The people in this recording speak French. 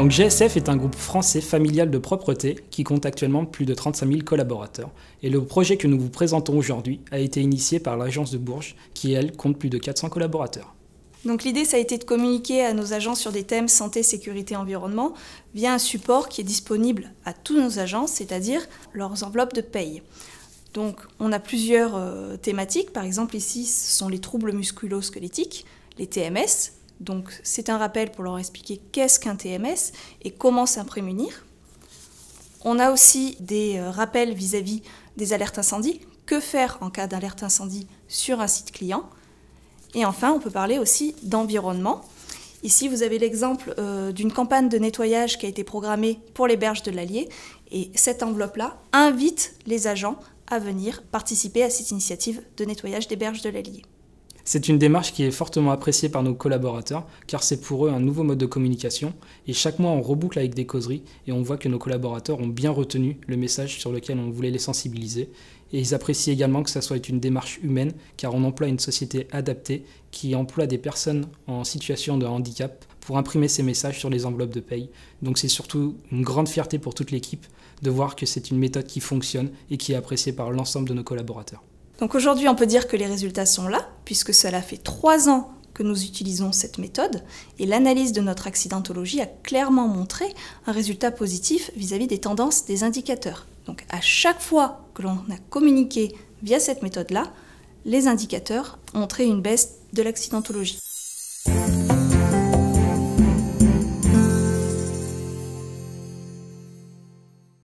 Donc GSF est un groupe français familial de propreté qui compte actuellement plus de 35 000 collaborateurs. Et le projet que nous vous présentons aujourd'hui a été initié par l'agence de Bourges qui, elle, compte plus de 400 collaborateurs. Donc l'idée, ça a été de communiquer à nos agents sur des thèmes santé, sécurité, environnement via un support qui est disponible à tous nos agents, c'est-à-dire leurs enveloppes de paye. Donc on a plusieurs thématiques, par exemple ici ce sont les troubles musculo-squelettiques, les TMS. Donc c'est un rappel pour leur expliquer qu'est-ce qu'un TMS et comment s'en prémunir. On a aussi des rappels vis-à-vis des alertes incendies, que faire en cas d'alerte incendie sur un site client. Et enfin, on peut parler aussi d'environnement. Ici, vous avez l'exemple d'une campagne de nettoyage qui a été programmée pour les berges de l'Allier. Et cette enveloppe-là invite les agents à venir participer à cette initiative de nettoyage des berges de l'Allier. C'est une démarche qui est fortement appréciée par nos collaborateurs, car c'est pour eux un nouveau mode de communication. Et chaque mois, on reboucle avec des causeries et on voit que nos collaborateurs ont bien retenu le message sur lequel on voulait les sensibiliser. Et ils apprécient également que ça soit une démarche humaine, car on emploie une société adaptée qui emploie des personnes en situation de handicap pour imprimer ces messages sur les enveloppes de paye. Donc c'est surtout une grande fierté pour toute l'équipe de voir que c'est une méthode qui fonctionne et qui est appréciée par l'ensemble de nos collaborateurs. Donc aujourd'hui, on peut dire que les résultats sont là, puisque cela fait 3 ans que nous utilisons cette méthode, et l'analyse de notre accidentologie a clairement montré un résultat positif vis-à-vis des tendances des indicateurs. Donc à chaque fois que l'on a communiqué via cette méthode-là, les indicateurs ont montré une baisse de l'accidentologie.